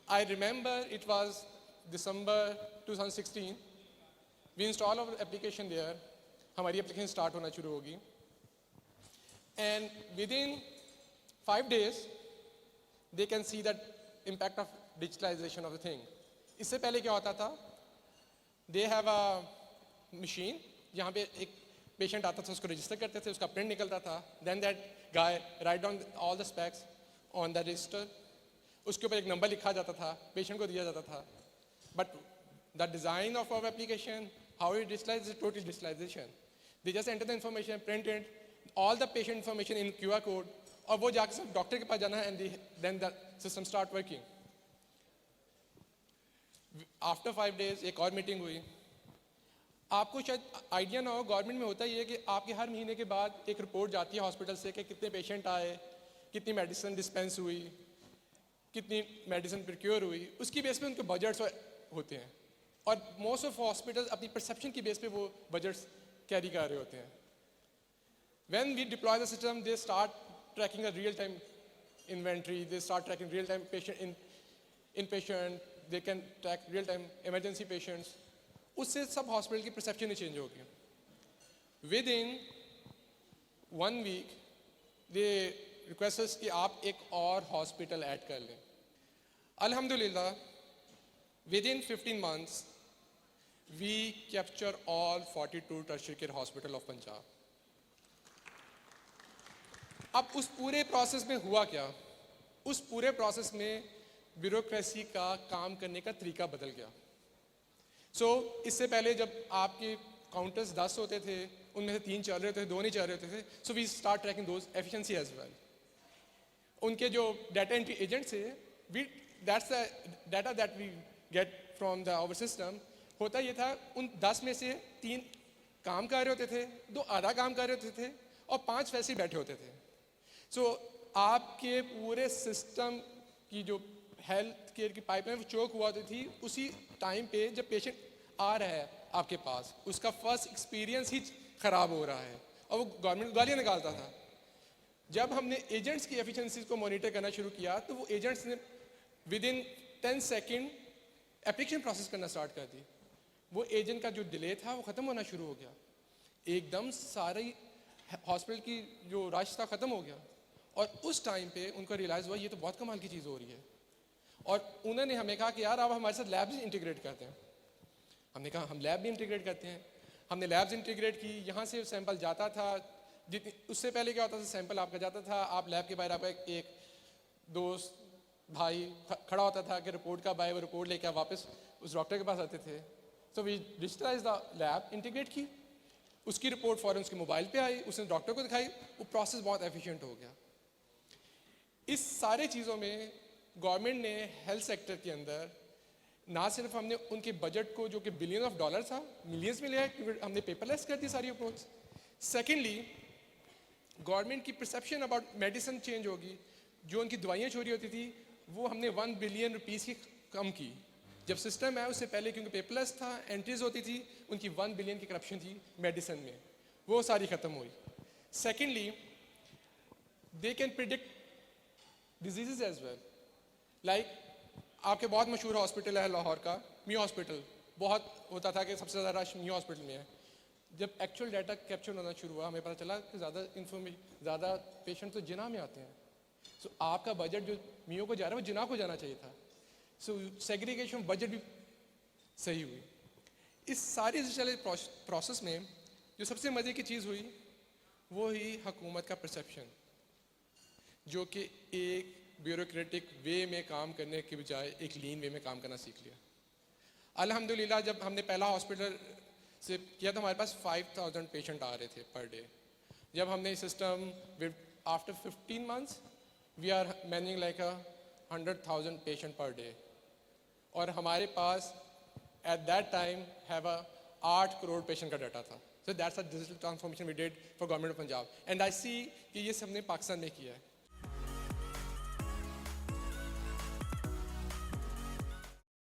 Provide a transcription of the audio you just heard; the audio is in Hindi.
I remember it was December 2016. We install our application there. हमारी application start होना शुरू होगी. And within 5 days, they can see that impact of digitalization of the thing. इससे पहले क्या होता था? They have a machine जहाँ पे एक patient आता था, उसको register करते थे, उसका print निकलता था. Then that guy write down all the specs on the register. उसके ऊपर एक number लिखा जाता था, patient को दिया जाता था. But the design of our application, how it digitalizes, is total digitalization. They just enter the information, print it, all the patient information in QR code, और वो जाकर सब डॉक्टर के पास जाना है, and then the system start working. After 5 days एक और मीटिंग हुई. आपको शायद आइडिया ना हो, गवर्नमेंट में होता ये है कि आपके हर महीने के बाद एक रिपोर्ट जाती है हॉस्पिटल से कि कितने पेशेंट आए, कितनी मेडिसिन डिस्पेंस हुई, कितनी मेडिसिन प्रोक्योर हुई, उसकी बेस पे उनके बजट्स होते हैं. और मोस्ट ऑफ हॉस्पिटल्स अपनी परसेप्शन की बेस पे वो बजट्स कैरी कर रहे होते हैं. When we deploy the system, they start tracking a real-time inventory, they start tracking real-time inpatient, they can track real-time emergency patients. उससे सब हॉस्पिटल की परसेप्शन ही चेंज होगी. Within 1 week, they request us कि आप एक और हॉस्पिटल ऐड कर लें. Alhamdulillah, within 15 months, we capture all 42 tertiary care hospital of Punjab. अब उस पूरे प्रोसेस में हुआ क्या? उस पूरे प्रोसेस में ब्यूरोक्रेसी का काम करने का तरीका बदल गया. इससे पहले जब आपके काउंटर्स 10 होते थे, उनमें से 3 चल रहे थे, 2 नहीं चल रहे थे, so we start tracking those efficiency as well. उनके जो डाटा एंट्री एजेंट्स थे, that's the data that we get from the our system. होता ये था, उन 10 में से 3 काम कर रहे होते थे, 2 आधा काम कर रहे होते थे, और 5 वैसे ही बैठे होते थे. आपके पूरे सिस्टम की जो हेल्थ केयर की पाइपलाइन चोक हुआ होती थी उसी टाइम पे जब पेशेंट आ रहा है आपके पास, उसका फर्स्ट एक्सपीरियंस ही खराब हो रहा है, और वो गवर्नमेंट गालियाँ निकालता था. जब हमने एजेंट्स की एफिशिएंसीज को मॉनिटर करना शुरू किया तो वो एजेंट्स ने with in 10 second application process करना स्टार्ट कर दी. वो एजेंट का जो डिले था वो ख़त्म होना शुरू हो गया. एकदम सारी हॉस्पिटल की जो रश था ख़त्म हो गया. और उस टाइम पे उनको रियलाइज़ हुआ ये तो बहुत कमाल की चीज़ हो रही है. और उन्होंने हमें कहा कि यार आप हमारे साथ लैब्स इंटीग्रेट करते हैं. हमने कहा हम लैब भी इंटीग्रेट करते हैं. हमने लैब्स इंटीग्रेट की. यहाँ से सैंपल जाता था, जितनी उससे पहले क्या होता था, सैंपल आपका जाता था, आप लैब के बाहर आपका एक दोस्त भाई खड़ा होता था कि रिपोर्ट कब आए, वो रिपोर्ट लेकर वापस उस डॉक्टर के पास आते थे. So we digitalize the lab, integrate की, उसकी रिपोर्ट फ़ौरन उसके मोबाइल पे आई, उसने डॉक्टर को दिखाई, वो प्रोसेस बहुत एफिशिएंट हो गया. इस सारे चीज़ों में गवर्नमेंट ने हेल्थ सेक्टर के अंदर ना सिर्फ हमने उनके बजट को जो कि बिलियन ऑफ डॉलर था मिलियंस में लिया, क्योंकि हमने पेपरलेस कर दी सारी अप्रोच. सेकेंडली, गवर्नमेंट की परसेप्शन अबाउट मेडिसिन चेंज होगी. जो उनकी दवाइयाँ चोरी होती थी वो हमने 1 बिलियन रुपीज़ की कम की. जब सिस्टम है उससे पहले क्योंकि पेपरलेस था, एंट्रीज होती थी, उनकी 1 बिलियन की करप्शन थी मेडिसिन में, वो सारी ख़त्म हुई. Secondly, they can predict disease as well. Like आपके बहुत मशहूर हॉस्पिटल है लाहौर का मियो हॉस्पिटल. बहुत होता था कि सबसे ज़्यादा रश मियो हॉस्पिटल में है. जब एक्चुअल डाटा कैप्चर होना शुरू हुआ, हमें पता चला कि ज़्यादा पेशेंट तो जिना में आते हैं. आपका बजट जो मियो को जा रहा है वो जिना को जाना चाहिए था. सेग्रीगेशन बजट भी सही हुई. इस सारी चले प्रोसेस में जो सबसे मज़े की चीज़ हुई वो ही हुकूमत का परसेप्शन, जो कि एक ब्यूरोक्रेटिक वे में काम करने के बजाय एक लीन वे में काम करना सीख लिया. अल्हम्दुलिल्लाह, जब हमने पहला हॉस्पिटल से किया तो हमारे पास 5000 पेशेंट आ रहे थे पर डे. जब हमने system after 15 months we are managing like 100,000 patient per day. और हमारे पास at that time have 8 crore patient का डाटा था. So that's a digital transformation we did for government of Punjab. And I see कि ये सबने पाकिस्तान में किया है.